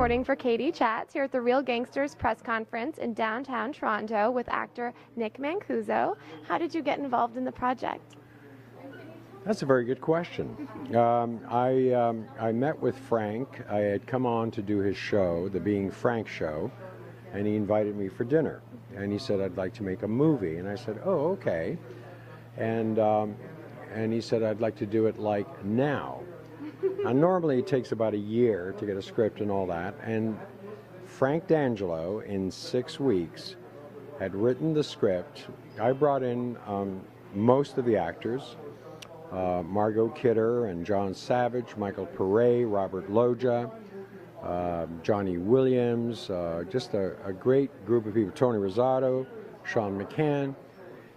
reporting for Katie Chats here at the Real Gangsters press conference in downtown Toronto with actor Nick Mancuso. How did you get involved in the project? That's a very good question. I met with Frank. I had come on to do his show, the Being Frank show, and he invited me for dinner. And he said, I'd like to make a movie. And I said, oh, okay. And he said, I'd like to do it like now. Now, normally it takes about a year to get a script and all that. And Frank D'Angelo, in 6 weeks, had written the script. I brought in most of the actors. Margot Kidder and John Savage, Michael Pere, Robert Loggia, Johnny Williams, just a great group of people. Tony Rosado, Sean McCann,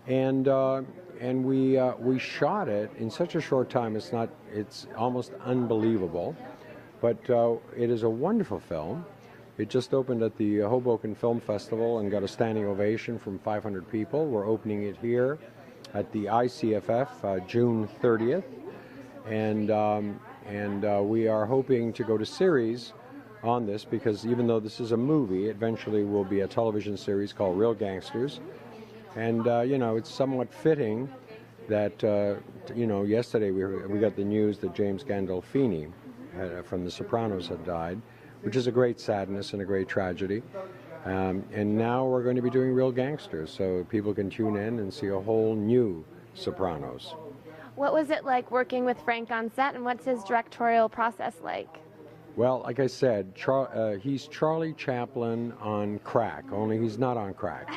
and we shot it in such a short time. It's almost unbelievable, but it is a wonderful film. It just opened at the Hoboken Film Festival and got a standing ovation from 500 people. We're opening it here at the Icff June 30th, and we are hoping to go to series on this, because even though this is a movie, eventually will be a television series called Real Gangsters. And you know, it's somewhat fitting that you know, yesterday we got the news that James Gandolfini from The Sopranos had died, which is a great sadness and a great tragedy. And now we're going to be doing Real Gangsters, so people can tune in and see a whole new Sopranos. What was it like working with Frank on set, and what's his directorial process like? Well, like I said, he's Charlie Chaplin on crack, only he's not on crack.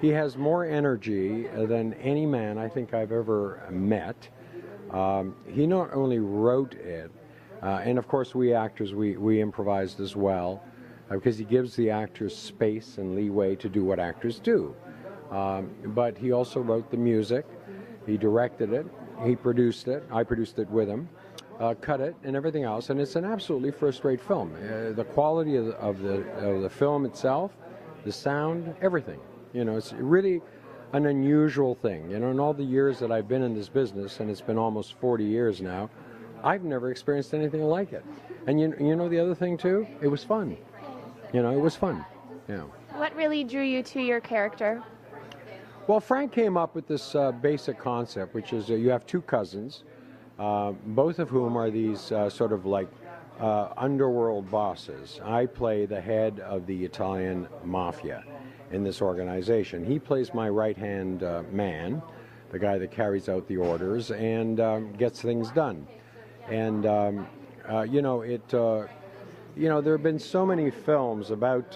He has more energy than any man I think I've ever met. He not only wrote it, and of course we actors, we improvised as well, because he gives the actors space and leeway to do what actors do. But he also wrote the music, he directed it, he produced it, I produced it with him, cut it and everything else, and it's an absolutely first-rate film. The quality of the film itself, the sound, everything. You know, it's really an unusual thing. You know, in all the years that I've been in this business, and it's been almost 40 years now, I've never experienced anything like it. And you know the other thing too? It was fun. You know, it was fun. Yeah. What really drew you to your character? Well, Frank came up with this basic concept, which is you have two cousins, both of whom are these sort of like underworld bosses. I play the head of the Italian mafia in this organization. He plays my right-hand man, the guy that carries out the orders and gets things done. And you know, you know, there have been so many films about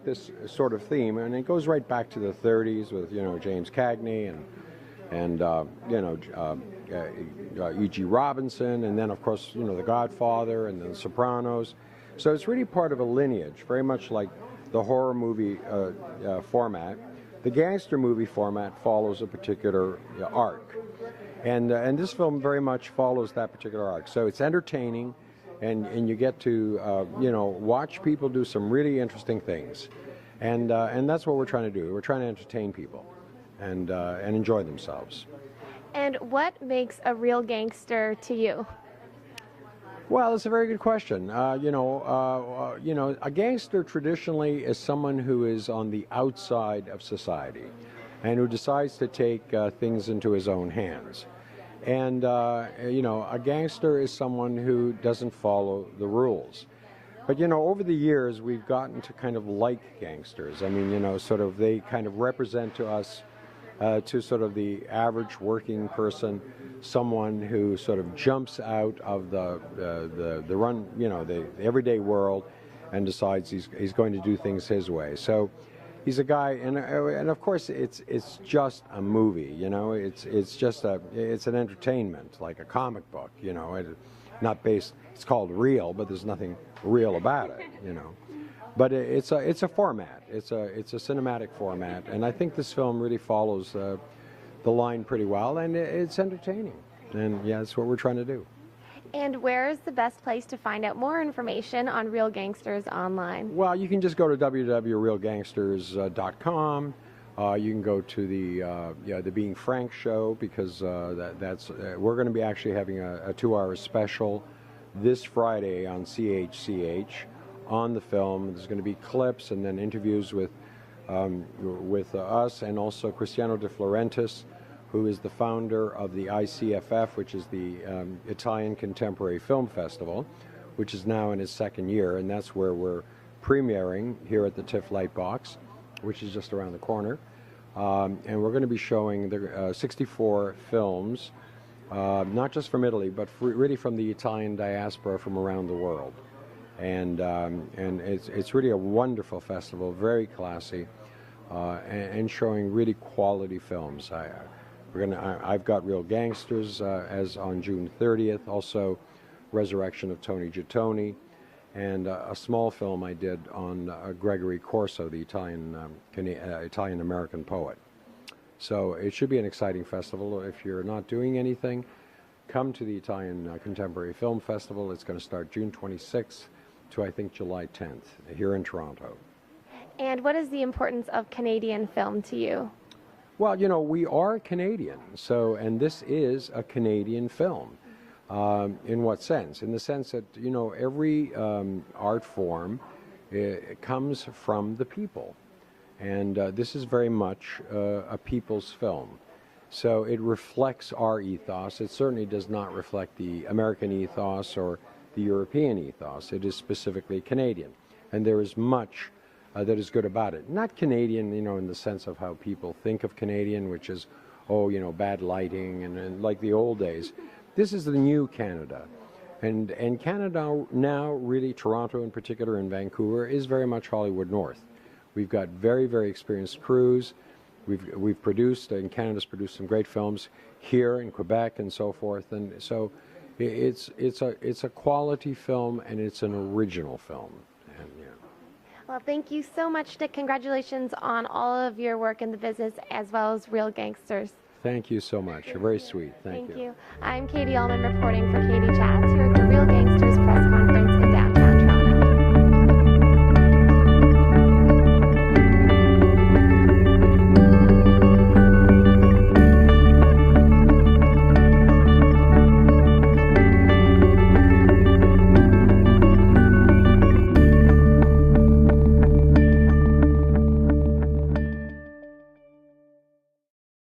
this sort of theme, and it goes right back to the 30s with, you know, James Cagney and you know, E.G. Robinson, and then of course, you know, The Godfather and then The Sopranos. So it's really part of a lineage, very much like the horror movie format. The gangster movie format follows a particular arc, and this film very much follows that particular arc. So it's entertaining. And you get to you know, watch people do some really interesting things, and that's what we're trying to do. We're trying to entertain people, and enjoy themselves. And what makes a real gangster to you? Well, it's a very good question. You know, a gangster traditionally is someone who is on the outside of society, and who decides to take things into his own hands. And, you know, a gangster is someone who doesn't follow the rules. But, you know, over the years, we've gotten to kind of like gangsters. I mean, you know, sort of they kind of represent to us, to sort of the average working person, someone who sort of jumps out of the run, you know, the everyday world and decides he's going to do things his way. So he's a guy, and of course it's just a movie, you know. It's an entertainment, like a comic book, you know. Not based. It's called real, but there's nothing real about it, you know. But it's a format. It's a cinematic format, and I think this film really follows the line pretty well, and it's entertaining. And yeah, that's what we're trying to do. And where is the best place to find out more information on Real Gangsters online? Well, you can just go to www.realgangsters.com. You can go to the Being Frank show, because we're going to be actually having a 2-hour special this Friday on CHCH on the film. There's going to be clips and then interviews with us, and also Cristiano De Florentis, who is the founder of the Icff, which is the Italian Contemporary Film Festival, which is now in its second year, and that's where we're premiering here at the TIFF Lightbox, which is just around the corner. And we're going to be showing the 64 films, not just from Italy, but really from the Italian diaspora from around the world. And it's really a wonderful festival, very classy, and showing really quality films. I've got Real Gangsters as on June 30th, also Resurrection of Tony Gittoni, and a small film I did on Gregory Corso, the Italian-American poet. So it should be an exciting festival. If you're not doing anything, come to the Italian Contemporary Film Festival. It's going to start June 26th to, I think, July 10th here in Toronto. And what is the importance of Canadian film to you? Well, you know, we are Canadian, and this is a Canadian film. In what sense? In the sense that, you know, every art form comes from the people. And this is very much a people's film. So it reflects our ethos. It certainly does not reflect the American ethos or the European ethos. It is specifically Canadian. And there is much that is good about it. Not Canadian, you know, in the sense of how people think of Canadian, which is, oh, you know, bad lighting and like the old days. This is the new Canada. And Canada now, really, Toronto in particular and Vancouver, is very much Hollywood North. We've got very, very experienced crews. We've produced, and Canada's produced some great films here in Quebec and so forth. And so it's a quality film, and it's an original film. And, yeah. Well, thank you so much, Nick. Congratulations on all of your work in the business, as well as Real Gangsters. Thank you so much. You're very sweet. Thank you. I'm Katie Allman reporting for Katie Chats.